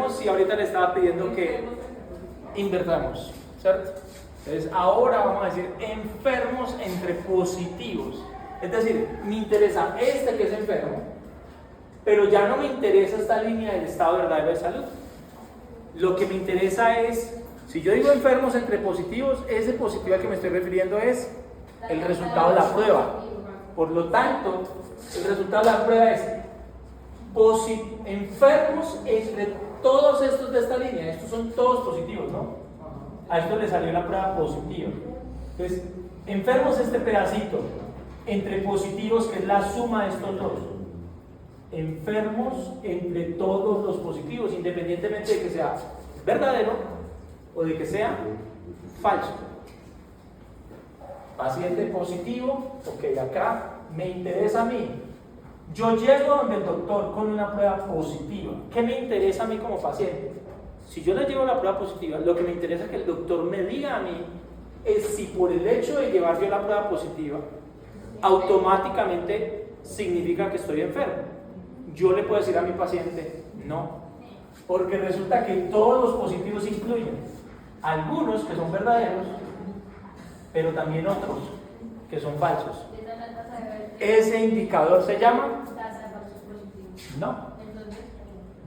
invertamos y ahorita le estaba pidiendo que invertamos, ¿cierto? Entonces ahora vamos a decir enfermos entre positivos. Es decir, me interesa este que es enfermo, pero ya no me interesa esta línea del estado verdadero de salud. Lo que me interesa es, si yo digo enfermos entre positivos, ese positivo al que me estoy refiriendo es el resultado de la prueba. Por lo tanto, el resultado de la prueba es enfermos entre todos estos de esta línea. Estos son todos positivos, ¿no? A esto le salió la prueba positiva. Entonces, enfermos este pedacito entre positivos, que es la suma de estos dos. Enfermos entre todos los positivos, independientemente de que sea verdadero o de que sea falso. Paciente positivo, ok, acá me interesa a mí. Yo llego donde el doctor con una prueba positiva. ¿Qué me interesa a mí como paciente? Si yo le llevo la prueba positiva, lo que me interesa que el doctor me diga a mí es si por el hecho de llevar yo la prueba positiva, automáticamente significa que estoy enfermo. Yo le puedo decir a mi paciente, no, porque resulta que todos los positivos incluyen algunos que son verdaderos, pero también otros que son falsos. Ese indicador se llama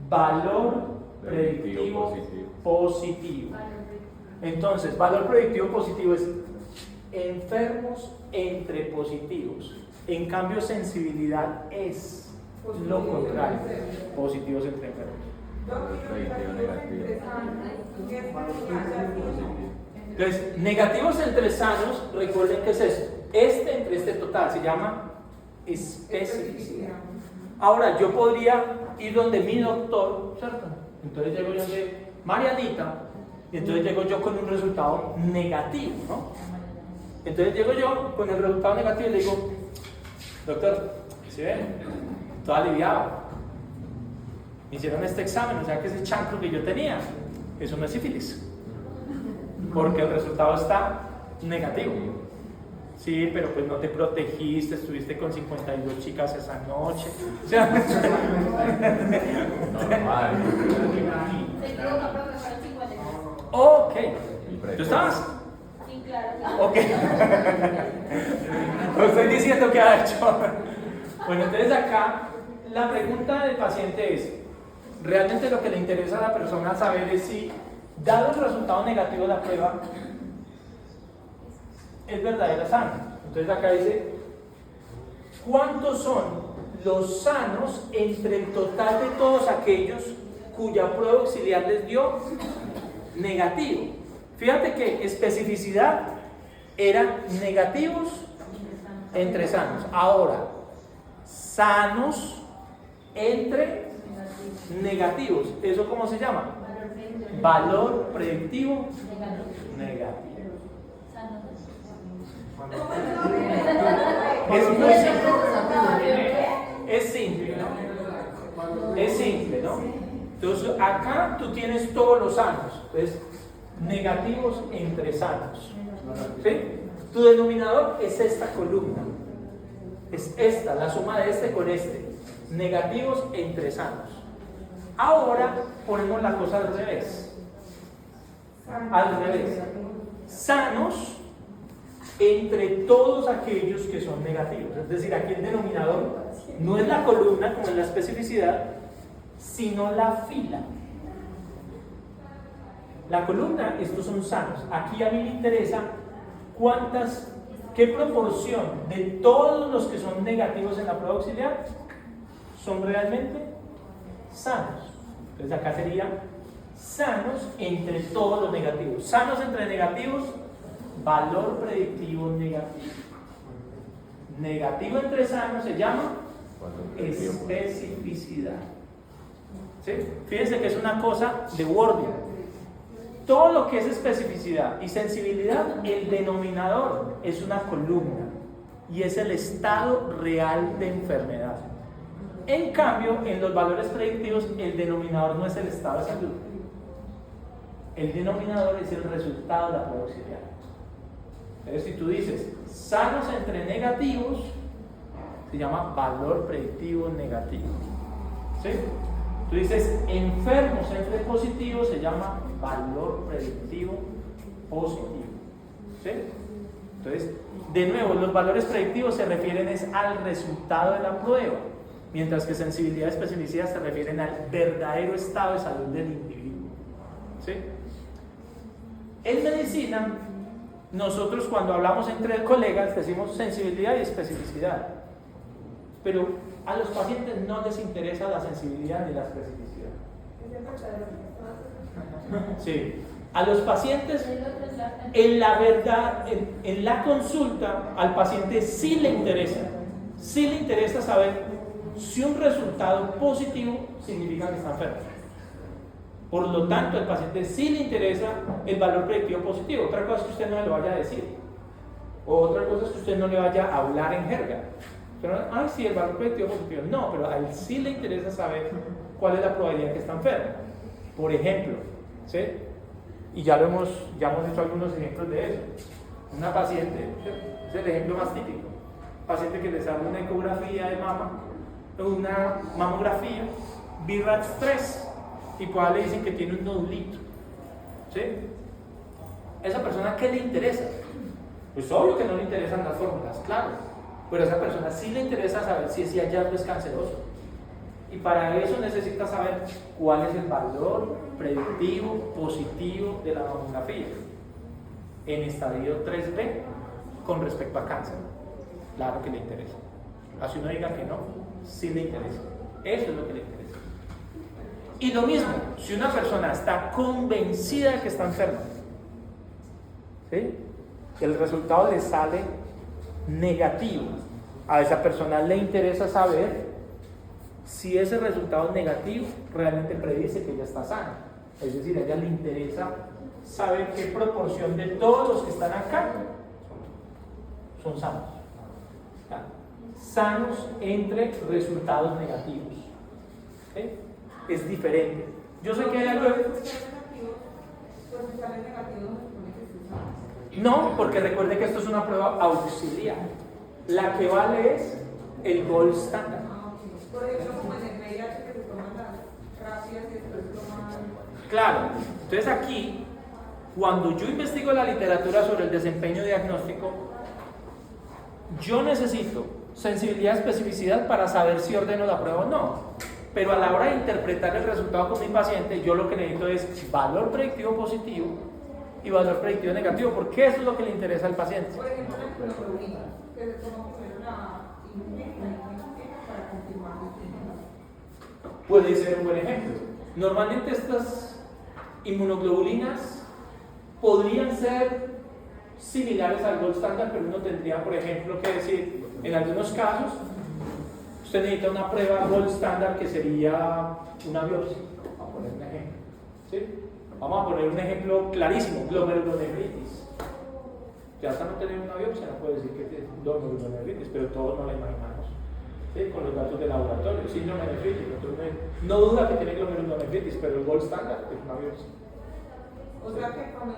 valor predictivo positivo. Entonces, valor predictivo positivo es enfermos entre positivos. En cambio, sensibilidad es lo contrario, positivos entre enfermos. Entonces, negativos entre sanos, recuerden que es esto. Este entre este total se llama especificidad. Ahora, yo podría ir donde mi doctor, ¿cierto? Entonces llego yo de Marianita, y entonces llego yo con un resultado negativo, ¿no? Entonces llego yo con el resultado negativo y le digo, doctor, ¿sí ven? Todo aliviado. Me hicieron este examen, o sea que ese chancro que yo tenía, eso no es sífilis, porque el resultado está negativo. Sí, pero pues no te protegiste, estuviste con 52 chicas esa noche. O sea, normal. Ok. ¿Tú estabas? Sí, claro. Ok. No estoy diciendo que ha hecho. Bueno, entonces acá la pregunta del paciente es, realmente lo que le interesa a la persona saber es si, dado el resultado negativo de la prueba, es verdadera sana. Entonces acá dice, ¿cuántos son los sanos entre el total de todos aquellos cuya prueba auxiliar les dio negativo? Fíjate que especificidad era negativos entre sanos. Ahora, sanos entre negativos. ¿Eso cómo se llama? Valor predictivo negativo. Es muy simple. Es simple, ¿no? Es simple, ¿no? Entonces, acá tú tienes todos los sanos. Entonces, negativos entre sanos. ¿Sí? Tu denominador es esta columna. Es esta, la suma de este con este. Negativos entre sanos. Ahora ponemos la cosa al revés. Al revés. Sanos entre todos aquellos que son negativos. Es decir, aquí el denominador no es la columna como en la especificidad, sino la fila. La columna, estos son sanos. Aquí a mí me interesa qué proporción de todos los que son negativos en la prueba auxiliar son realmente sanos. Entonces acá sería sanos entre todos los negativos. Sanos entre negativos, valor predictivo negativo. Negativo entre sanos se llama especificidad. ¿Sí? Fíjense que es una cosa de wording. Todo lo que es especificidad y sensibilidad, el denominador es una columna y es el estado real de enfermedad. En cambio, en los valores predictivos, el denominador no es el estado de salud. El denominador es el resultado de la prueba auxiliar. Entonces, si tú dices sanos entre negativos, se llama valor predictivo negativo. ¿Sí? Tú dices enfermos entre positivo se llama valor predictivo positivo. ¿Sí? Entonces, de nuevo, los valores predictivos se refieren al resultado de la prueba, mientras que sensibilidad y especificidad se refieren al verdadero estado de salud del individuo. ¿Sí? En medicina, nosotros cuando hablamos entre colegas decimos sensibilidad y especificidad, pero a los pacientes no les interesa la sensibilidad ni la especificidad. Sí. A los pacientes, en la verdad, en la consulta, al paciente sí le interesa saber si un resultado positivo significa que está enfermo. Por lo tanto, al paciente sí le interesa el valor predictivo positivo. Otra cosa es que usted no le vaya a decir, o otra cosa es que usted no le vaya a hablar en jerga. Pero, ay, sí, el valor predictivo positivo. No, pero a él sí le interesa saber cuál es la probabilidad que está enfermo. Por ejemplo, ¿sí? Y ya hemos hecho algunos ejemplos de eso. Una paciente, es el ejemplo más típico, paciente que les hace una ecografía de mama, una mamografía, BRAF 3, y pues le dicen que tiene un nodulito. ¿Sí? ¿Esa persona qué le interesa? Pues obvio que no le interesan las fórmulas, claro, pero a esa persona sí le interesa saber si ese hallazgo es canceroso. Y para eso necesita saber cuál es el valor predictivo positivo de la mamografía en estadio 3B con respecto a cáncer. Claro que le interesa. Así uno diga que no, sí le interesa. Eso es lo que le interesa. Y lo mismo, si una persona está convencida de que está enferma, ¿sí? El resultado le sale negativo. A esa persona le interesa saber si ese resultado negativo realmente predice que ella está sana. Es decir, a ella le interesa saber qué proporción de todos los que están acá son sanos. Sanos entre resultados negativos. ¿Sí? Es diferente. Yo sé que hay algo. No, porque recuerde que esto es una prueba auxiliar. La que vale es el gold standard. Por ejemplo, como en el VIH que se toman las rápidas y después toman. Claro, entonces aquí, cuando yo investigo la literatura sobre el desempeño diagnóstico, yo necesito sensibilidad y especificidad para saber si ordeno la prueba o no. Pero a la hora de interpretar el resultado con mi paciente, yo lo que necesito es valor predictivo positivo y valor predictivo negativo, porque eso es lo que le interesa al paciente. Por ejemplo, la inmunoglobulina, que se toma primero la para confirmar. Puede ser un buen ejemplo. Normalmente estas inmunoglobulinas podrían ser similares al gold standard, pero uno tendría, por ejemplo, que decir, en algunos casos, usted necesita una prueba gold standard que sería una biopsia. Vamos a poner un ejemplo. ¿Sí? Vamos a poner un ejemplo clarísimo, glomerulonefritis. Ya hasta no tener una biopsia no puede decir que tiene glomerulonefritis, pero todos no la imaginamos. ¿Sí? Con los datos de laboratorio, síndrome nefrítico. Entonces, no duda que tiene glomerulonefritis, pero el gold standard es una biopsia. O sea que cuando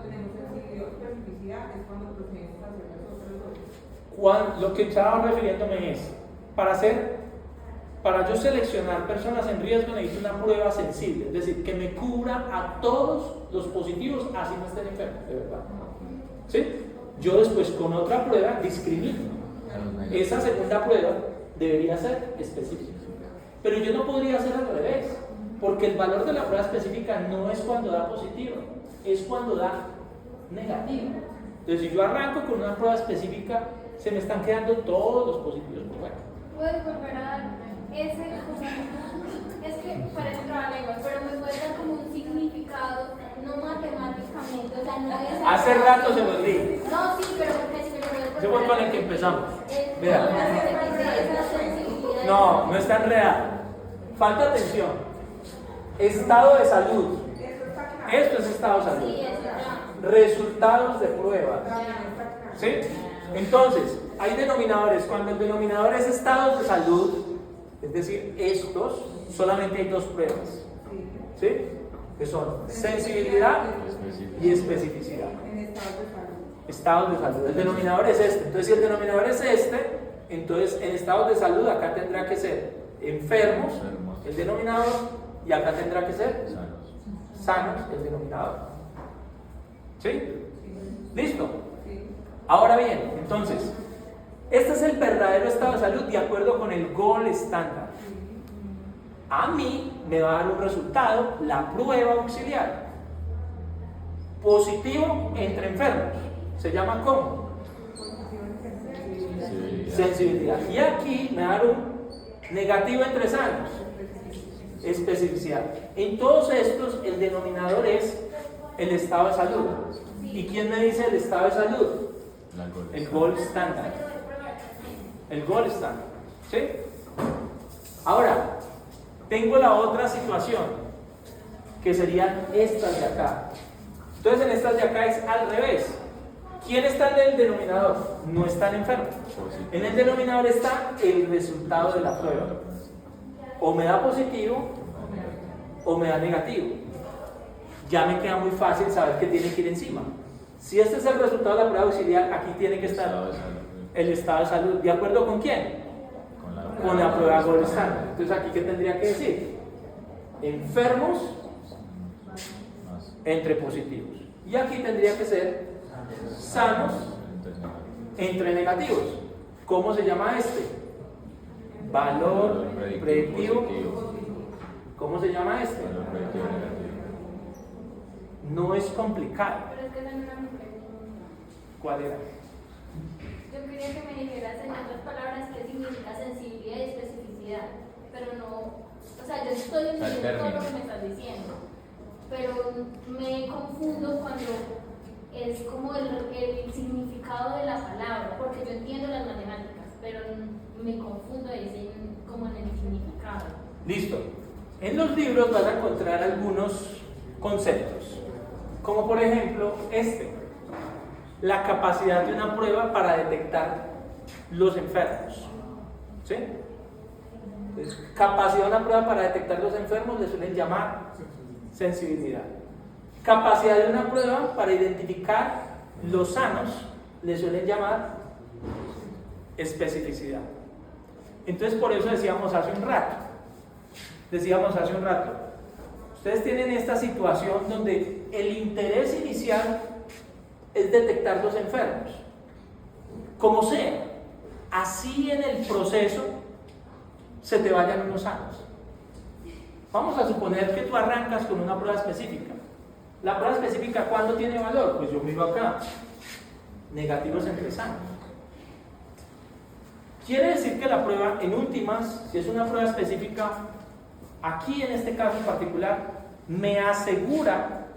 tenemos sensibilidad o especificidad es cuando procedemos a hacer las otras dos. Lo que estaba refiriéndome es, para yo seleccionar personas en riesgo necesito una prueba sensible, es decir, que me cubra a todos los positivos, así no estén enfermos, de verdad. ¿Sí? Yo después con otra prueba discrimino. Esa segunda prueba debería ser específica. Pero yo no podría hacer al revés, porque el valor de la prueba específica no es cuando da positivo, es cuando da negativo. Entonces, si yo arranco con una prueba específica, se me están quedando todos los positivos por fuera. ¿Puedes volver a dar ese? Es que parece trabalenguas, pero me puede dar como un significado, no matemáticamente, o sea, no es. Hace rato se los di. No, sí, pero porque Ese fue con el que empezamos. Vea. No, No es tan real. Falta atención. Estado de salud. Esto es estado de salud. Sí, eso ya. Resultados de pruebas. ¿Sí? Entonces, hay denominadores. Cuando el denominador es estados de salud, es decir, estos, solamente hay dos pruebas. ¿Sí? Que son sensibilidad y especificidad. En estados de salud. Estados de salud. El denominador es este. Entonces, si el denominador es este, entonces en estados de salud acá tendrá que ser enfermos, el denominador, y acá tendrá que ser Sanos. sanos el denominador. ¿Sí? ¿Listo? Ahora bien, entonces, este es el verdadero estado de salud de acuerdo con el gold estándar. A mí me va a dar un resultado, la prueba auxiliar. Positivo entre enfermos. ¿Se llama cómo? Sensibilidad. Y aquí me va a dar un negativo entre sanos. Especificidad. En todos estos, el denominador es el estado de salud. ¿Y quién me dice el estado de salud? El gold standard. El gold standard. ¿Sí? Ahora, tengo la otra situación, que serían estas de acá. Entonces, en estas de acá es al revés. ¿Quién está en el denominador? No está el enfermo. En el denominador está el resultado de la prueba. O me da positivo o me da negativo. Ya me queda muy fácil saber qué tiene que ir encima. Si este es el resultado de la prueba auxiliar, aquí tiene que estar el estado de salud. ¿De acuerdo con quién? Con la prueba gold standard. Entonces, aquí, ¿qué tendría que decir? Enfermos entre positivos. Y aquí tendría que ser sanos entre negativos. ¿Cómo se llama este? Valor predictivo. ¿Cómo se llama este? No es complicado. Pero es que esa no era mi pregunta. ¿Cuál era? Yo quería que me dijeras en otras palabras qué significa sensibilidad y especificidad, pero no, o sea, yo estoy entendiendo todo lo que me estás diciendo, pero me confundo cuando es como el significado de la palabra, porque yo entiendo las matemáticas, pero me confundo como en el significado. Listo. En los libros vas a encontrar algunos conceptos, como por ejemplo la capacidad de una prueba para detectar los enfermos. ¿Sí? Entonces, capacidad de una prueba para detectar los enfermos le suelen llamar sensibilidad. Capacidad de una prueba para identificar los sanos le suelen llamar especificidad. Entonces, por eso decíamos hace un rato, ustedes tienen esta situación donde el interés inicial es detectar los enfermos. Como sea, así en el proceso se te vayan unos sanos. Vamos a suponer que tú arrancas con una prueba específica. La prueba específica, ¿cuándo tiene valor? Pues yo miro acá, negativos entre sanos. Quiere decir que la prueba, en últimas, si es una prueba específica, aquí en este caso en particular, me asegura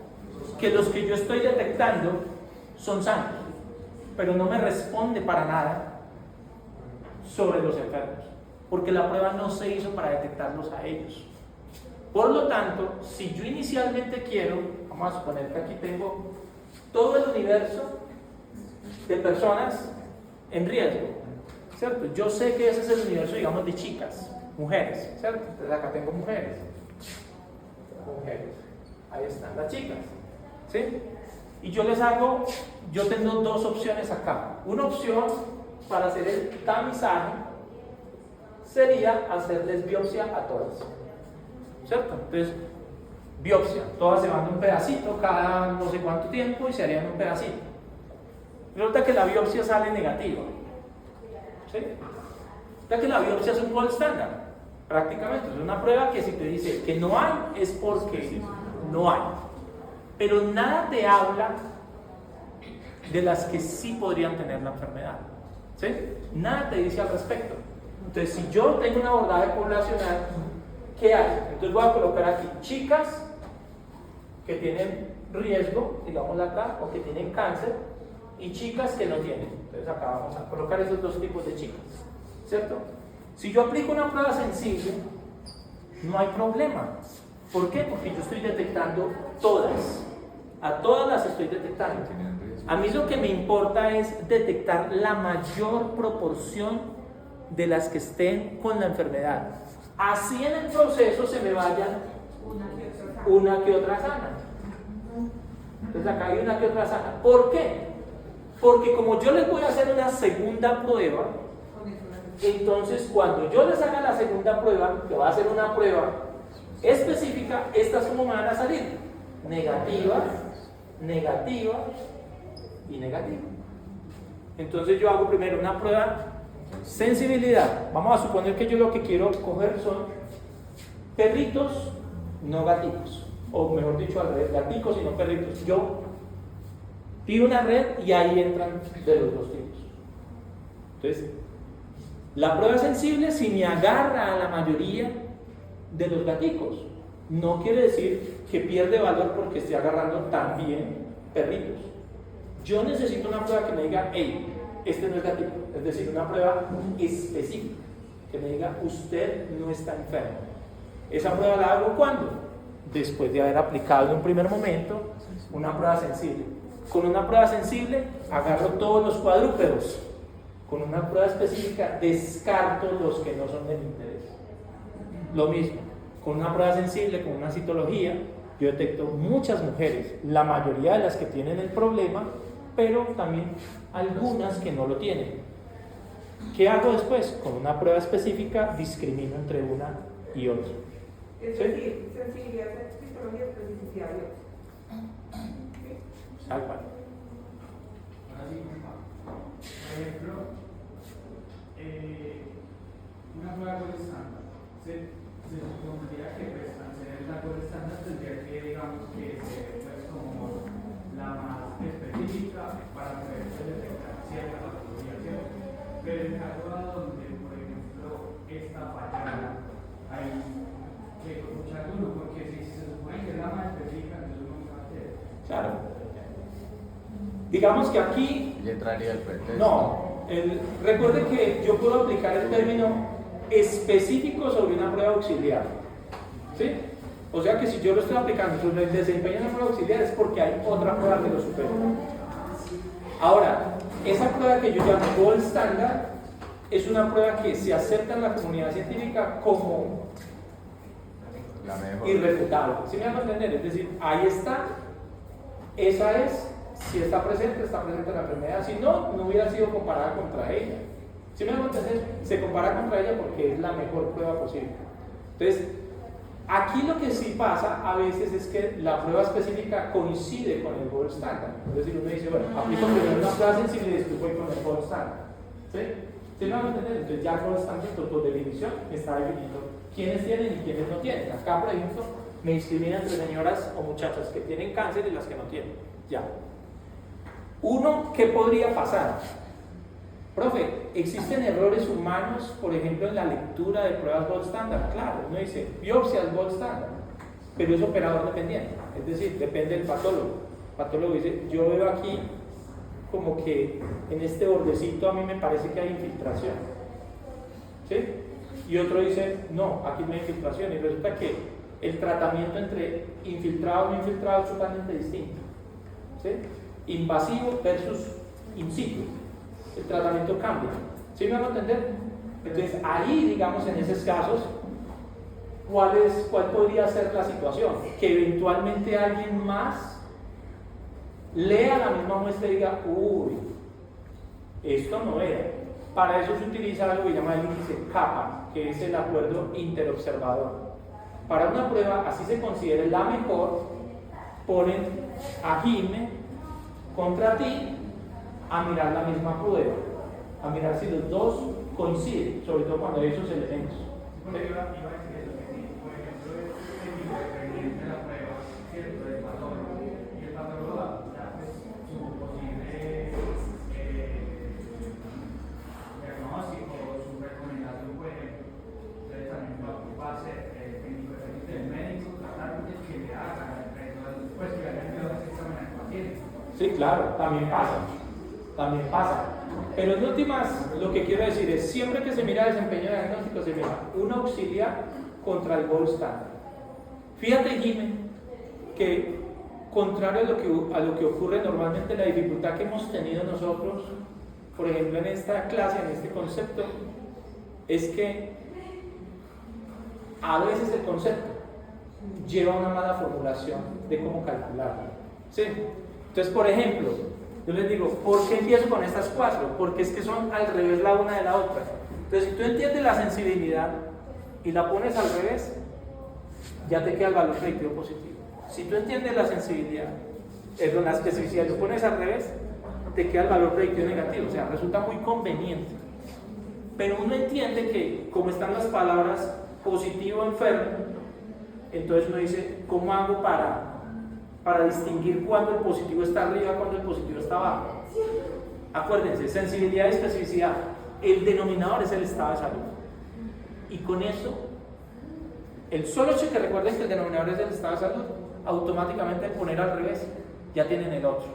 que los que yo estoy detectando son sanos, pero no me responde para nada sobre los enfermos, porque la prueba no se hizo para detectarlos a ellos. Por lo tanto, si yo inicialmente quiero, vamos a suponer que aquí tengo todo el universo de personas en riesgo, ¿cierto? Yo sé que ese es el universo, digamos, de chicas, mujeres, ¿cierto? Entonces acá tengo mujeres, ahí están las chicas, ¿sí? Y yo tengo dos opciones acá. Una opción para hacer el tamizaje sería hacerles biopsia a todas, ¿cierto? Entonces, biopsia, todas se van un pedacito cada no sé cuánto tiempo y se harían un pedacito. Resulta que la biopsia sale negativa, ¿sí? Resulta que la biopsia es un gold standard, prácticamente. Es una prueba que si te dice que no hay, es porque no hay. Pero nada te habla de las que sí podrían tener la enfermedad, ¿sí? Nada te dice al respecto. Entonces, si yo tengo un abordaje poblacional, ¿qué hay? Entonces voy a colocar aquí chicas que tienen riesgo, digamos acá, o que tienen cáncer, y chicas que no tienen. Entonces acá vamos a colocar esos dos tipos de chicas, ¿cierto? Si yo aplico una prueba sensible, no hay problema. ¿Por qué? Porque yo estoy detectando todas. A todas las estoy detectando. A mí lo que me importa es detectar la mayor proporción de las que estén con la enfermedad. Así en el proceso se me vayan una que otra sana. Entonces acá hay una que otra sana. ¿Por qué? Porque como yo les voy a hacer una segunda prueba, entonces cuando yo les haga la segunda prueba, que va a ser una prueba específica, estas como me van a salir: negativa, negativa y negativa. Entonces yo hago primero una prueba sensibilidad. Vamos a suponer que yo lo que quiero coger son perritos, no gaticos, o mejor dicho al revés, gaticos y no perritos. Yo pido una red y ahí entran de los dos tipos. Entonces, la prueba sensible, si me agarra a la mayoría de los gaticos, no quiere decir que pierde valor porque esté agarrando también perritos. Yo necesito una prueba que me diga: hey, este no es gatito. Es decir, una prueba específica que me diga: usted no está enfermo. Esa prueba la hago ¿cuándo? Después de haber aplicado en un primer momento una prueba sensible. Con una prueba sensible agarro todos los cuadrúpedos. Con una prueba específica descarto los que no son de mi interés. Lo mismo, con una prueba sensible, con una citología, yo detecto muchas mujeres, la mayoría de las que tienen el problema, pero también algunas que no lo tienen. ¿Qué hago después? Con una prueba específica discrimino entre una y otra. Es decir, sensibilidad, citología, especificidad y otra. Tal cual. Por ejemplo, una prueba gold estándar. Se supondría que pues, al ser la gold estándar tendría que, digamos, que ser pues, como la más específica para poder detectar cierta patología, ¿cierto? Pero en caso donde, por ejemplo, esta falla, hay que escuchar uno, porque si se supone que es la más específica, entonces uno va a hacer. Claro. Digamos que aquí ¿Ya entraría el pretexto? no. Recuerde que yo puedo aplicar el término específico sobre una prueba auxiliar. ¿Sí? O sea que si yo lo estoy aplicando sobre el desempeño de una prueba auxiliar es porque hay otra prueba que lo supera. Ahora, esa prueba que yo llamo gold standard es una prueba que se acepta en la comunidad científica como La mejor. irrefutable. ¿Sí me van a entender? Es decir, ahí está, esa es. Si está presente la enfermedad. Si no, no hubiera sido comparada contra ella. ¿Sí me van a entender? Se compara contra ella porque es la mejor prueba posible. Entonces, aquí lo que sí pasa a veces es que la prueba específica coincide con el gold standard. Es decir, uno dice: bueno, aplico primero una prueba sensible y después voy con el gold standard. ¿Sí? ¿Sí me van a entender? Entonces, ya el gold standard, por definición, está definiendo quiénes tienen y quiénes no tienen. Acá, por ejemplo, me discrimina entre señoras o muchachas que tienen cáncer y las que no tienen. Ya. Uno, ¿qué podría pasar? Profe, ¿existen errores humanos, por ejemplo, en la lectura de pruebas gold standard? Claro, uno dice, biopsias gold standard, pero es operador dependiente, es decir, depende del patólogo. El patólogo dice: yo veo aquí como que en este bordecito a mí me parece que hay infiltración. ¿Sí? Y otro dice: no, aquí no hay infiltración, y resulta que el tratamiento entre infiltrado y no infiltrado es totalmente distinto. ¿Sí? Invasivo versus in situ, el tratamiento cambia. ¿Sí me van a entender? Entonces ahí, digamos, en esos casos, ¿cuál podría ser la situación? Que eventualmente alguien más lea la misma muestra y diga: uy, esto no era. Para eso se utiliza algo que se llama el índice CAPA, que es el acuerdo interobservador. Para una prueba, así se considere la mejor, ponen a Jime contra ti a mirar la misma prueba, a mirar si los dos coinciden, sobre todo cuando hay esos elementos. Porque iba a decir eso, que si, por ejemplo, es técnico dependiente de la prueba, ¿cierto? Del patólogo, y el patólogo da pues, su posible diagnóstico o su recomendación, por ejemplo. Entonces también va a ser técnico dependiente del médico, tratante que le haga, pues que haya enviado ese examen al paciente. Sí, claro, también pasa. Pero en últimas, lo que quiero decir es: siempre que se mira desempeño diagnóstico, se mira un auxiliar contra el gold standard. Fíjate, Jimé, que contrario a lo que ocurre normalmente, la dificultad que hemos tenido nosotros, por ejemplo, en esta clase, en este concepto, es que a veces el concepto lleva una mala formulación de cómo calcularlo. ¿Sí? Entonces, por ejemplo, yo les digo: ¿por qué empiezo con estas cuatro? Porque es que son al revés la una de la otra. Entonces, si tú entiendes la sensibilidad y la pones al revés, ya te queda el valor predictivo positivo. Si tú entiendes la sensibilidad, la especificidad, lo pones al revés, te queda el valor predictivo negativo, o sea, resulta muy conveniente. Pero uno entiende que, como están las palabras positivo enfermo, entonces uno dice, ¿cómo hago para distinguir cuándo el positivo está arriba y cuándo el positivo está abajo? Acuérdense, sensibilidad y especificidad. El denominador es el estado de salud. Y con eso, el solo hecho que recuerden que el denominador es el estado de salud, automáticamente al poner al revés, ya tienen el otro.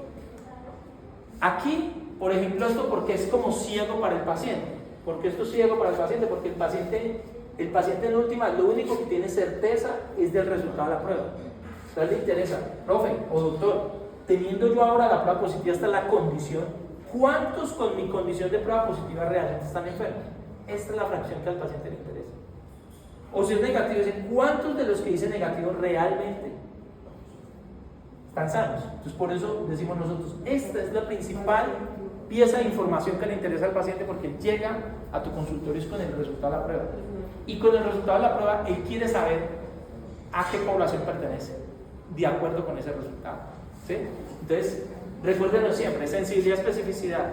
Aquí, por ejemplo, esto porque es como ciego para el paciente. ¿Por qué esto es ciego para el paciente? Porque el paciente en última, lo único que tiene certeza es del resultado de la prueba. Entonces le interesa, profe o doctor, teniendo yo ahora la prueba positiva hasta la condición, ¿cuántos con mi condición de prueba positiva realmente están enfermos? Esta es la fracción que al paciente le interesa. O si es negativo, dicen, ¿cuántos de los que dicen negativo realmente están sanos? Entonces por eso decimos nosotros, esta es la principal pieza de información que le interesa al paciente, porque llega a tu consultorio con el resultado de la prueba. Y con el resultado de la prueba, él quiere saber a qué población pertenece, de acuerdo con ese resultado. ¿Sí? Entonces, recuérdenlo siempre, sensibilidad, especificidad.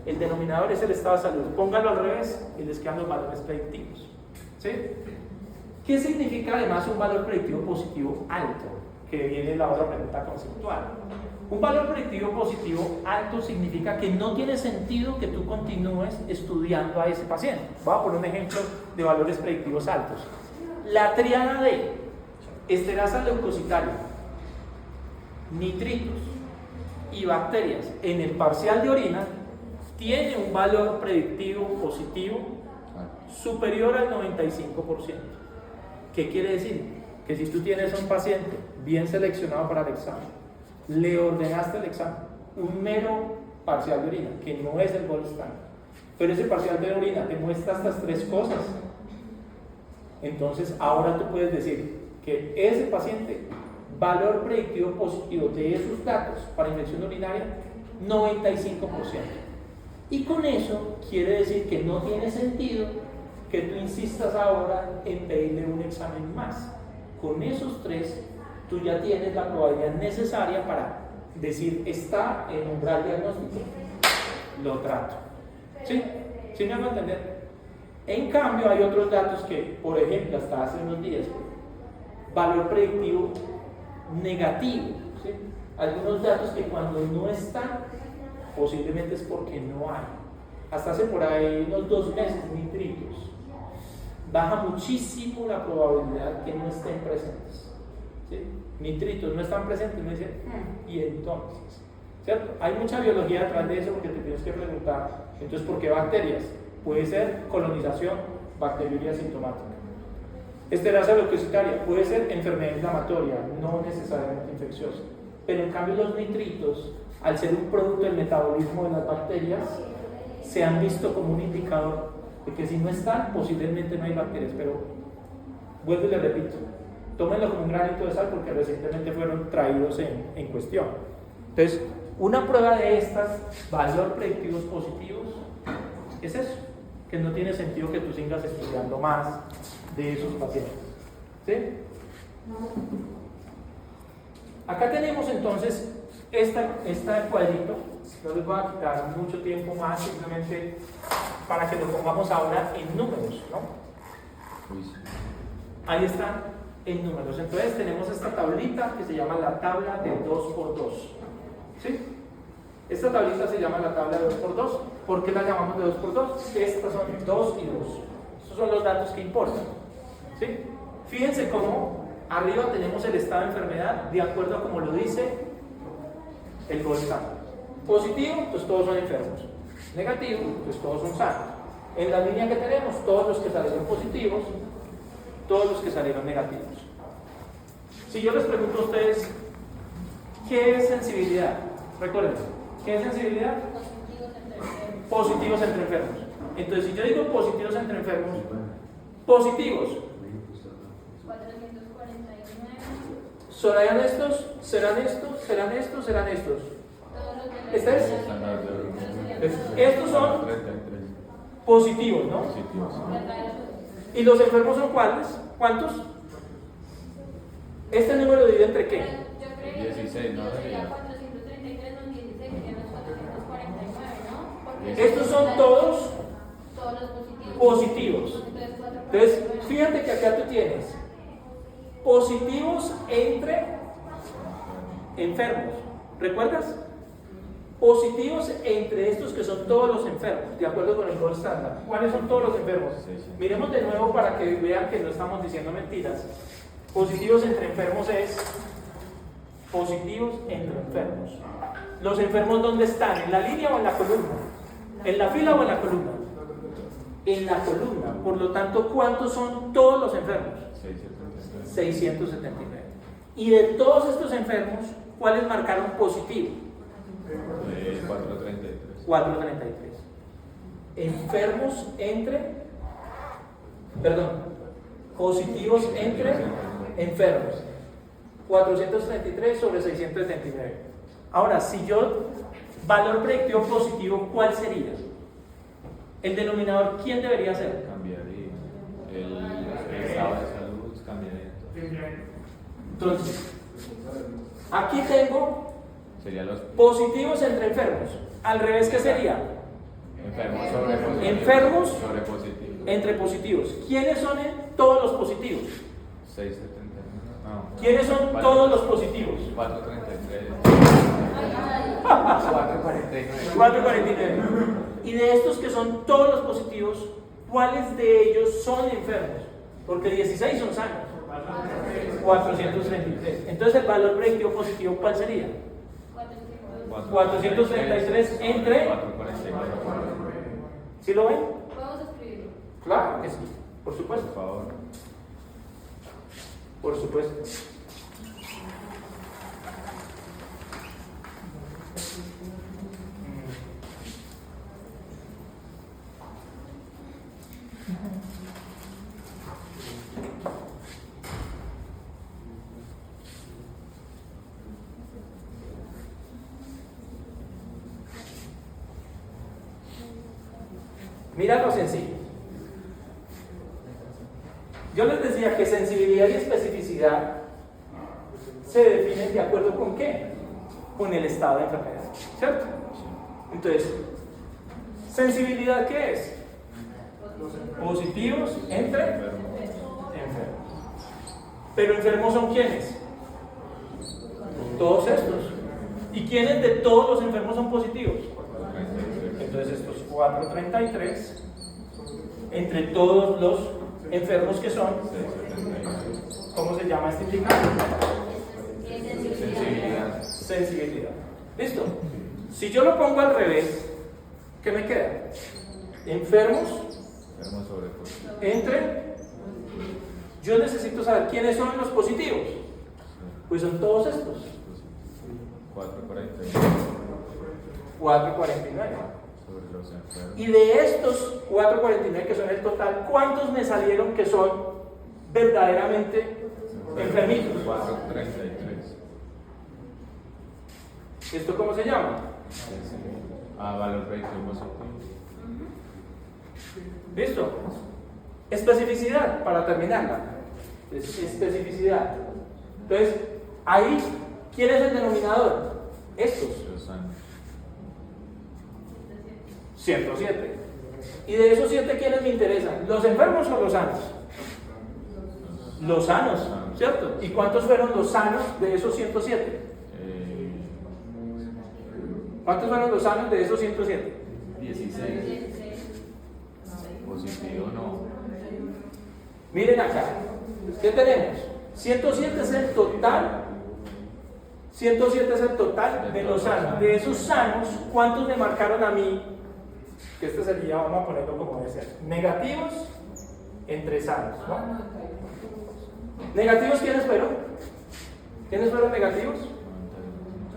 El denominador es el estado de salud. Póngalo al revés y les quedan los valores predictivos. ¿Sí? ¿Qué significa además un valor predictivo positivo alto? Que viene la otra pregunta conceptual. Un valor predictivo positivo alto significa que no tiene sentido que tú continúes estudiando a ese paciente. Voy a poner un ejemplo de valores predictivos altos. La tríada de esterasa leucocitaria, nitritos y bacterias en el parcial de orina tiene un valor predictivo positivo superior al 95%. ¿Qué quiere decir? Que si tú tienes a un paciente bien seleccionado para el examen, le ordenaste el examen, un mero parcial de orina, que no es el gold standard, pero ese parcial de orina te muestra estas tres cosas, entonces ahora tú puedes decir que ese paciente, valor predictivo positivo de esos datos para infección urinaria, 95%. Y con eso quiere decir que no tiene sentido que tú insistas ahora en pedirle un examen más. Con esos tres, tú ya tienes la probabilidad necesaria para decir, está en umbral diagnóstico, lo trato. ¿Sí? ¿Sí me hago entender? En cambio, hay otros datos que, por ejemplo, hasta hace unos días, valor predictivo negativo. ¿Sí? Algunos datos que cuando no están, posiblemente es porque no hay. Hasta hace por ahí unos 2 meses, nitritos. Baja muchísimo la probabilidad que no estén presentes. ¿Sí? Nitritos no están presentes, me dicen, y entonces, ¿cierto? Hay mucha biología detrás de eso, porque te tienes que preguntar, entonces, ¿por qué bacterias? Puede ser colonización, bacteriuria sintomática. Esterasa leucocitaria, puede ser enfermedad inflamatoria, no necesariamente infecciosa. Pero en cambio los nitritos, al ser un producto del metabolismo de las bacterias, se han visto como un indicador de que si no están, posiblemente no hay bacterias. Pero vuelvo y le repito, tómenlo como un granito de sal, porque recientemente fueron traídos en cuestión. Entonces, una prueba de estas, valor predictivos positivos, es eso, que no tiene sentido que tú sigas estudiando más de esos pacientes. ¿Sí? Acá tenemos entonces este cuadrito. No les voy a quitar mucho tiempo más, simplemente para que lo pongamos ahora en números, ¿no? Ahí están en números. Entonces tenemos esta tablita que se llama la tabla de 2×2. ¿Sí? Esta tablita se llama la tabla de 2×2. ¿Por qué la llamamos de 2×2? Estas son 2 y 2. Estos son los datos que importan. ¿Sí? Fíjense cómo arriba tenemos el estado de enfermedad de acuerdo a como lo dice el gold standard. Positivo, pues todos son enfermos. Negativo, pues todos son sanos. En la línea que tenemos, todos los que salieron positivos, todos los que salieron negativos. Si yo les pregunto a ustedes, ¿qué es sensibilidad? Recuerden, ¿qué es sensibilidad? Positivos entre enfermos. Entonces, si yo digo positivos entre enfermos, positivos, 449. ¿serán estos? ¿Serán estos? ¿Serán estos? ¿Serán estos? ¿Este es? Estos son positivos, ¿no? ¿Y los enfermos son cuáles? ¿Cuántos? ¿Este número divide entre qué? Yo creo que 16, ¿no? sería 433 más 16, serían los 449, ¿no? Porque Estos son todos los positivos. positivos. Entonces, Entonces, 449. fíjate que acá tú tienes positivos entre enfermos. ¿Recuerdas? Positivos entre estos que son todos los enfermos, de acuerdo con el gold standard. ¿Cuáles son todos los enfermos? Miremos de nuevo para que vean que no estamos diciendo mentiras. Positivos entre enfermos es positivos entre enfermos. ¿Los enfermos dónde están? ¿En la línea o en la columna? ¿En la fila o en la columna? En la columna. Por lo tanto, ¿cuántos son todos los enfermos? 679. Y de todos estos enfermos, ¿cuáles marcaron positivo? 433. 433. Enfermos positivos entre enfermos. 433 sobre 679. Ahora, si yo, valor predictivo positivo, ¿cuál sería? El denominador, ¿quién debería ser? Cambiaría. El estado de salud cambiaría. Entonces, aquí tengo Sería los positivos entre enfermos. Al revés, ¿qué sería? enfermos sobre positivos. Enfermos sobre positivos. entre positivos. ¿Quiénes son todos los positivos? 670. No. ¿Quiénes son Vale. todos los positivos? 433. Ay, ay. 449. 449. Y de estos que son todos los positivos, ¿cuáles de ellos son enfermos? Porque 16 son sanos. 433. Entonces el valor predictivo positivo, ¿cuál sería? 433 entre. 449. ¿Sí lo ven? Podemos escribirlo. Claro que sí, por Por supuesto. favor. Por supuesto. Mira lo sencillo. Yo les decía que sensibilidad y especificidad se definen de acuerdo con qué? Con el estado de enfermedad, ¿cierto? Entonces, ¿sensibilidad qué es? Positivos entre enfermos. Pero enfermos son ¿quiénes? Todos estos. ¿Y quiénes de todos los enfermos son positivos? Entonces estos 433 entre todos los enfermos que son, ¿cómo se llama este indicador? Sensibilidad. Sensibilidad. ¿Listo? Si yo lo pongo al revés, ¿qué me queda? Enfermos Enfermos sobre positivos. entre. Yo necesito saber quiénes son los positivos. Pues son todos estos. 449. 449. Sobre los enfermos. Y de estos 449 que son el total, ¿cuántos me salieron que son verdaderamente enfermitos? 433. ¿Esto cómo se llama? Valor predictivo positivo. ¿Listo? Especificidad, para terminarla. Especificidad. Entonces, ahí, ¿quién es el denominador? Estos. Los sanos. 107. Y de esos 7, ¿quiénes me interesan? ¿Los enfermos o los sanos? Los sanos, ¿cierto? ¿Y cuántos fueron los sanos de esos 107? ¿Cuántos fueron los sanos de esos 107? 16. Positivo no. Miren acá, ¿qué tenemos? 107 es el total. 107 es el total de los sanos. De esos sanos, ¿cuántos me marcaron a mí? Que este sería, vamos a ponerlo como debe ser, negativos entre sanos, ¿no? ¿Negativos quiénes fueron? ¿Quiénes fueron negativos?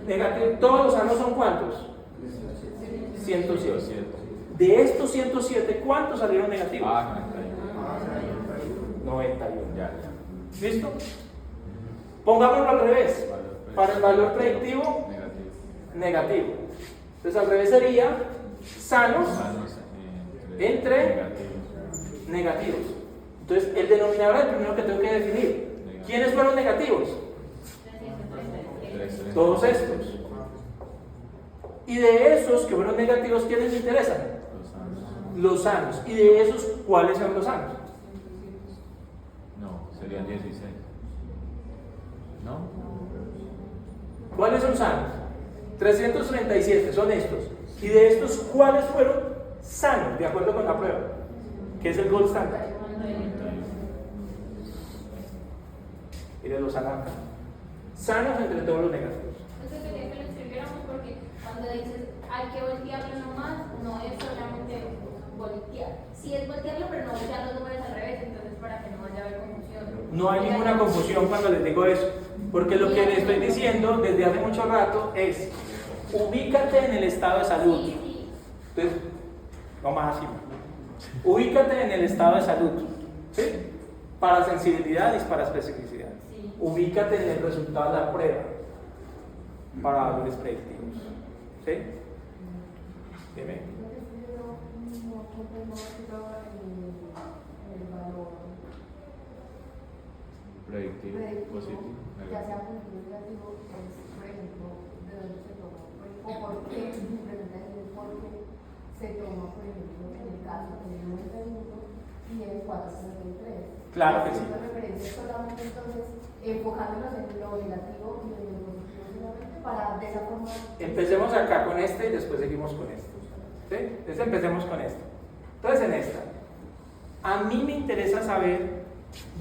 Negativos. Todos los sanos son ¿cuántos? 107. De estos 107, ¿cuántos salieron negativos? 91. Ya. ¿Listo? Pongámoslo al revés. Para el valor predictivo, Negativo. negativo. Entonces al revés sería sanos Sanos entre negativos. negativos. Entonces el denominador es el primero que tengo que definir. ¿Quiénes fueron negativos? 337. Todos estos. Y de esos que fueron negativos, ¿quiénes les interesan? Los sanos. ¿Y de esos cuáles son los sanos? No, serían 16. ¿No? ¿Cuáles son sanos? 337 son estos. ¿Y de estos cuáles fueron sanos? De acuerdo con la prueba, que es el gold standard. Y de los sanos. Sanos entre todos los negativos. Entonces quería que lo escribiéramos porque cuando dices hay que voltearlo nomás, no es solamente voltear. Sí es voltearlo, pero no voltear los números al revés, entonces para que no vaya a haber confusión. No hay ninguna confusión cuando les digo eso, porque lo que les estoy diciendo desde hace mucho rato es ubícate en el estado de salud. Sí, sí. Entonces, no más así. Ubícate en el estado de salud, ¿sí? Para sensibilidad y para especificidad. Sí. Ubícate en el resultado de la prueba para valores predictivos. ¿Sí? Dime. Predictivo, positivo, Ya negativo. sea positivo o negativo, es, por ejemplo, de dónde se toma, o por qué, simplemente decir por qué se toma, por ejemplo, en el caso del 91 y el 473. Claro que sí. Haciendo referencia solamente entonces, enfocándonos en lo negativo y en lo positivo solamente para de esa forma. Empecemos acá con este y después seguimos con este. ¿Sí? Entonces empecemos con este. Entonces en esta, a mí me interesa saber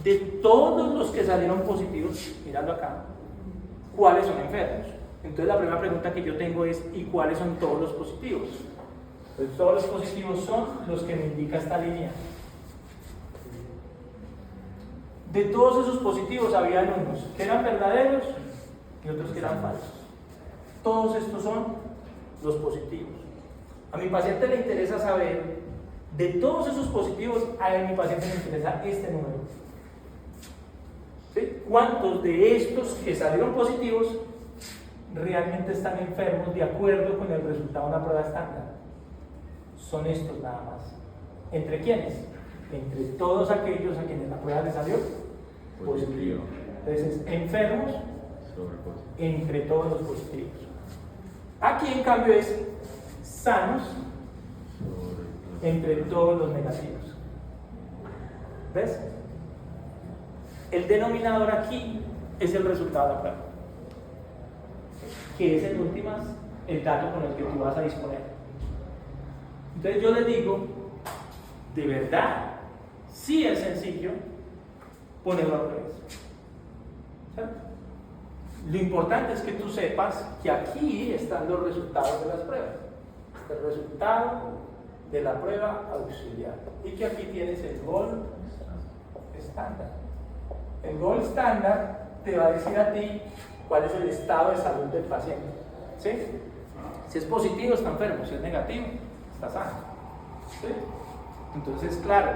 de todos los que salieron positivos, mirando acá, cuáles son enfermos. Entonces la primera pregunta que yo tengo es, ¿y cuáles son todos los positivos? Pues todos los positivos son los que me indica esta línea. De todos esos positivos habían unos que eran verdaderos y otros que eran falsos. Todos estos son los positivos. A mi paciente le interesa saber, de todos esos positivos, a mi paciente le interesa este número. ¿Sí? ¿Cuántos de estos que salieron positivos realmente están enfermos de acuerdo con el resultado de una prueba estándar? Son estos nada más. ¿Entre quiénes? Entre todos aquellos a quienes la prueba les salió positivo. Entonces, enfermos entre todos los positivos. Aquí en cambio es sanos entre todos los negativos. ¿Ves? El denominador aquí es el resultado de la prueba, que es en últimas el dato con el que tú vas a disponer. Entonces yo les digo, de verdad, sí es sencillo ponerlo al revés. ¿Cierto? Lo importante es que tú sepas que aquí están los resultados de las pruebas. El resultado de la prueba auxiliar. Y que aquí tienes el gold estándar. El gold estándar te va a decir a ti cuál es el estado de salud del paciente. ¿Sí? Si es positivo, está enfermo. Si es negativo, está sano. ¿Sí? Entonces, claro,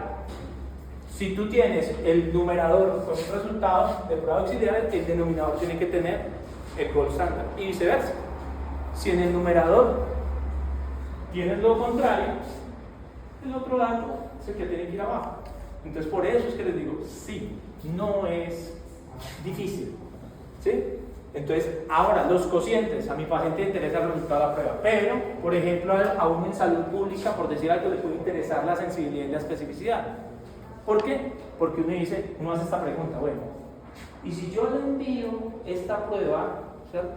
si tú tienes el numerador con un resultado de prueba auxiliar, el denominador tiene que tener el gold estándar. Y viceversa. Si en el numerador tienes lo contrario, el otro dato es el que tiene que ir abajo. Entonces, por eso es que les digo, sí, no es difícil. ¿Sí? Entonces, ahora, los cocientes, a mi paciente le interesa el resultado de la prueba, pero, por ejemplo, aún en salud pública, por decir algo, le puede interesar la sensibilidad y la especificidad. ¿Por qué? Porque uno hace esta pregunta, bueno, y si yo le envío esta prueba, ¿cierto?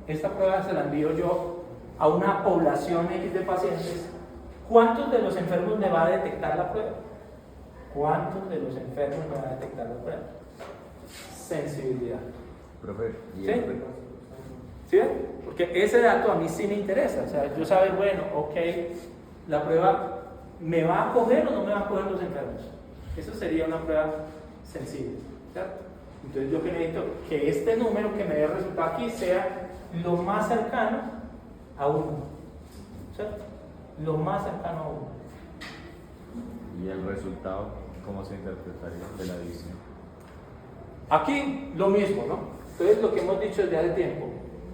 Esta prueba se la envío yo a una población X de pacientes, ¿cuántos de los enfermos me va a detectar la prueba? ¿Cuántos de los enfermos me va a detectar la prueba? Sensibilidad. Profe, ¿y ¿Sí? el ¿Sí? Porque ese dato a mí sí me interesa. O sea, yo saber, bueno, ok, la prueba me va a coger o no me va a coger los enfermos. Eso sería una prueba sensible. ¿Cierto? Entonces yo que necesito que este número que me dé resultado aquí sea lo más cercano a 1. ¿Cierto? Lo más cercano a 1. ¿Y el resultado cómo se interpretaría de la división? Aquí lo mismo, ¿no? Entonces lo que hemos dicho desde hace tiempo.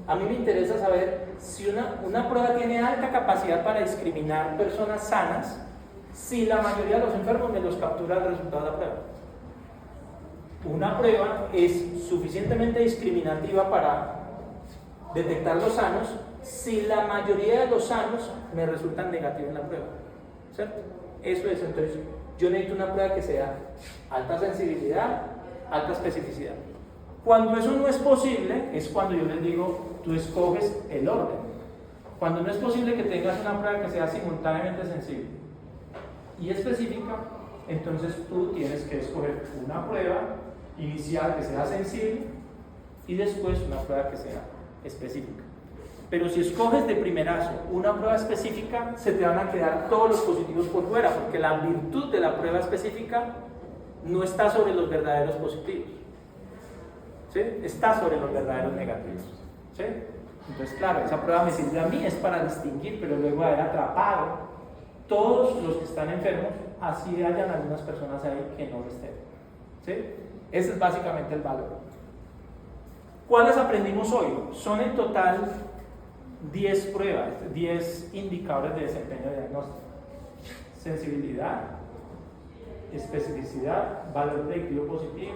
A mí me interesa saber si una prueba tiene alta capacidad para discriminar personas sanas, si la mayoría de los enfermos me los captura el resultado de la prueba. una prueba es suficientemente discriminativa para detectar los sanos si la mayoría de los sanos me resultan negativos en la prueba, ¿cierto? Eso es, entonces yo necesito una prueba que sea alta sensibilidad, alta especificidad. Cuando eso no es posible, es cuando yo les digo, tú escoges el orden. Cuando no es posible que tengas una prueba que sea simultáneamente sensible y específica, entonces tú tienes que escoger una prueba inicial que sea sensible y después una prueba que sea específica. Pero si escoges de primerazo una prueba específica, se te van a quedar todos los positivos por fuera, porque la virtud de la prueba específica no está sobre los verdaderos positivos, ¿sí? Está sobre los verdaderos negativos, ¿sí? Entonces, claro, esa prueba me sirve a mí, es para distinguir, pero luego de haber atrapado todos los que están enfermos, así hayan algunas personas ahí que no lo estén, ¿sí? Ese es básicamente el valor. ¿Cuáles aprendimos hoy? Son en total 10 pruebas, 10 indicadores de desempeño diagnóstico. Sensibilidad, especificidad, valor predictivo positivo,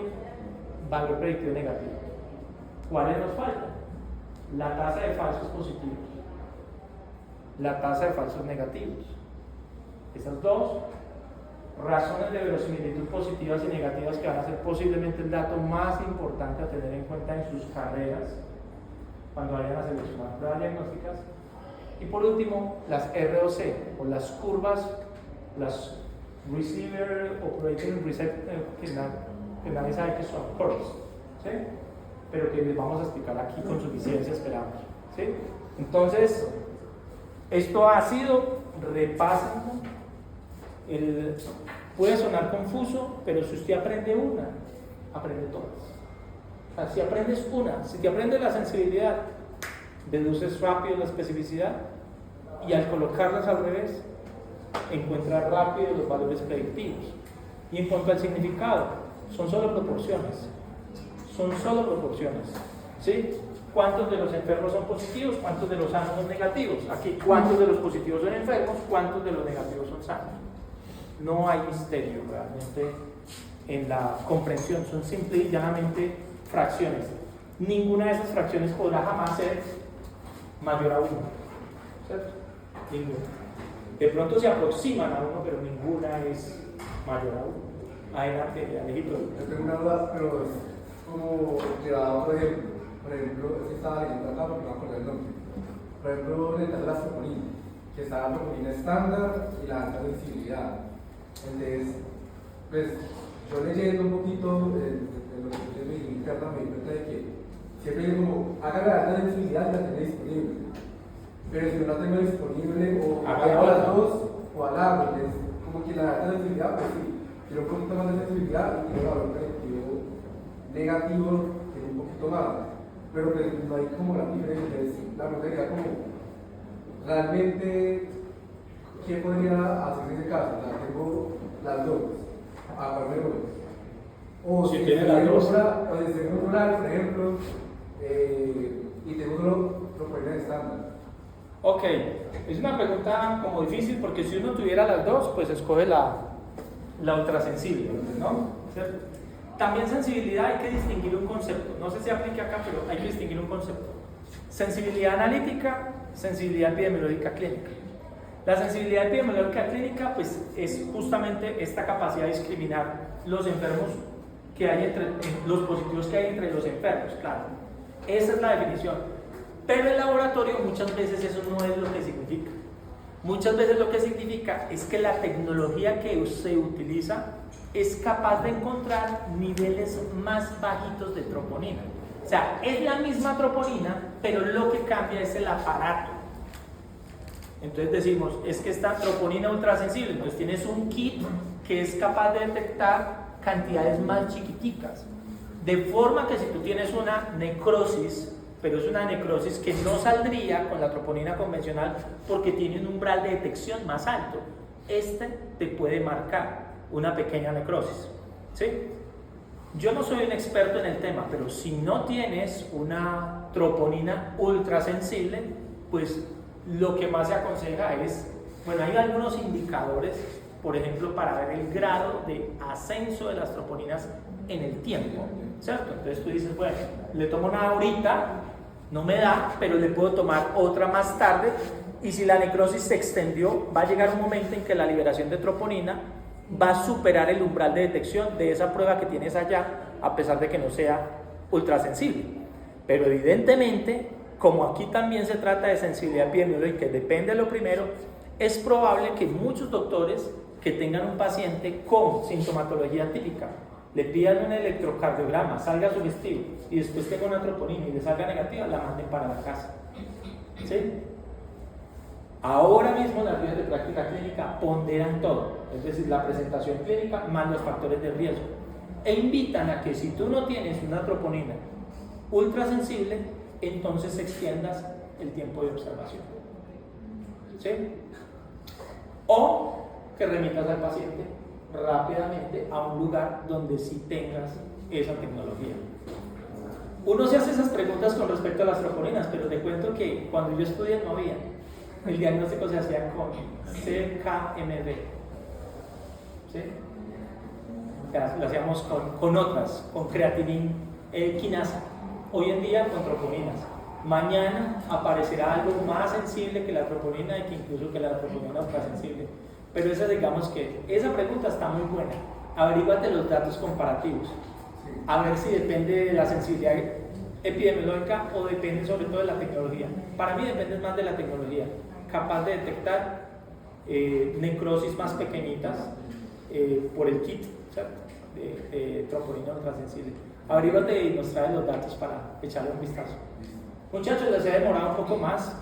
valor predictivo negativo. ¿Cuáles nos faltan? La tasa de falsos positivos, la tasa de falsos negativos. Esas dos razones de verosimilitud positivas y negativas que van a ser posiblemente el dato más importante a tener en cuenta en sus carreras cuando vayan a seleccionar pruebas diagnósticas. Y por último, las ROC, o las curvas, las Receiver Operating Receptor, que nadie sabe qué son, curves, ¿sí? Pero que les vamos a explicar aquí con suficiencia, esperamos, ¿sí? Entonces, esto ha sido, repásenlo. Puede sonar confuso, pero si usted aprende una, aprende todas. O sea, si aprendes una, si te aprendes la sensibilidad, deduces rápido la especificidad y al colocarlas al revés, encuentras rápido los valores predictivos. Y en cuanto al significado, son solo proporciones. Son solo proporciones, ¿sí? ¿Cuántos de los enfermos son positivos? ¿Cuántos de los sanos son negativos? Aquí, ¿cuántos de los positivos son enfermos? ¿Cuántos de los negativos son sanos? No hay misterio realmente en la comprensión, son simple y llanamente fracciones. Ninguna de esas fracciones podrá jamás ser mayor a 1, ¿cierto? Ninguna. De pronto se aproximan a 1, pero ninguna es mayor a 1. Adelante, Alejito. Yo tengo una duda, pero es como llevado a otro ejemplo. Por ejemplo, es que estaba leyendo acá porque no me acuerdo el nombre. Por ejemplo, en el caso de la troponina, que está la troponina estándar y la alta sensibilidad. Entonces, pues yo leyendo un poquito de lo que ustedes me dijeron interna, me di cuenta de que siempre digo como, haga la alta sensibilidad y la tenga disponible. Pero si no la tengo disponible, o hago las dos, o alargo, entonces como que la alta sensibilidad, pues sí, quiero un poquito más de sensibilidad y quiero valor predictivo negativo, que es un poquito más. Pero pues no hay como gran diferencia. Entonces, la pregunta sería como, realmente, ¿qué podría hacer en ese caso? O sea, tengo las dos, ¿a cuál me voy? O si tiene las dos. O si tengo un oral, por ejemplo, y tengo solo troponina estándar. Ok, es una pregunta como difícil porque si uno tuviera las dos, pues escoge la ultrasensible, ¿no? ¿Cierto? También sensibilidad hay que distinguir un concepto, no sé si aplica acá, pero hay que distinguir un concepto. Sensibilidad analítica, sensibilidad epidemiológica clínica. La sensibilidad epidemiológica clínica pues es justamente esta capacidad de discriminar los enfermos que hay entre los positivos que hay entre los enfermos, claro. Esa es la definición. Pero en laboratorio muchas veces eso no es lo que significa. Muchas veces lo que significa es que la tecnología que se utiliza es capaz de encontrar niveles más bajitos de troponina. O sea, es la misma troponina, pero lo que cambia es el aparato. Entonces decimos, es que esta troponina ultrasensible, entonces tienes un kit que es capaz de detectar cantidades más chiquiticas. De forma que si tú tienes una necrosis, pero es una necrosis que no saldría con la troponina convencional porque tiene un umbral de detección más alto, este te puede marcar una pequeña necrosis, ¿sí? Yo no soy un experto en el tema, pero si no tienes una troponina ultrasensible, pues lo que más se aconseja es, bueno, hay algunos indicadores, por ejemplo, para ver el grado de ascenso de las troponinas en el tiempo, ¿cierto? Entonces tú dices, bueno, le tomo una ahorita, no me da, pero le puedo tomar otra más tarde, y si la necrosis se extendió, va a llegar un momento en que la liberación de troponina va a superar el umbral de detección de esa prueba que tienes allá, a pesar de que no sea ultrasensible. Pero evidentemente, como aquí también se trata de sensibilidad epidemiológica, que depende de lo primero, es probable que muchos doctores que tengan un paciente con sintomatología típica le pidan un electrocardiograma, salga sugestivo y después tenga una troponina y le salga negativa, la manden para la casa. ¿Sí? Ahora mismo las guías de práctica clínica ponderan todo, es decir, la presentación clínica más los factores de riesgo, e invitan a que si tú no tienes una troponina ultrasensible, entonces extiendas el tiempo de observación. ¿Sí? O que remitas al paciente rápidamente a un lugar donde sí tengas esa tecnología. Uno se hace esas preguntas con respecto a las troponinas, pero te cuento que cuando yo estudié no había. El diagnóstico se hacía con CKMB. ¿Sí? Lo hacíamos con otras, con creatinina quinasa. Hoy en día con troponinas. Mañana aparecerá algo más sensible que la troponina y que incluso que la troponina ultrasensible. Pero esa, digamos que esa pregunta está muy buena. Averíguate los datos comparativos. A ver si depende de la sensibilidad epidemiológica o depende sobre todo de la tecnología. Para mí depende más de la tecnología, capaz de detectar necrosis más pequeñitas por el kit, ¿cierto? De troponina ultrasensible. Averíguate y nos trae los datos para echarle un vistazo. Muchachos, les he demorado un poco más.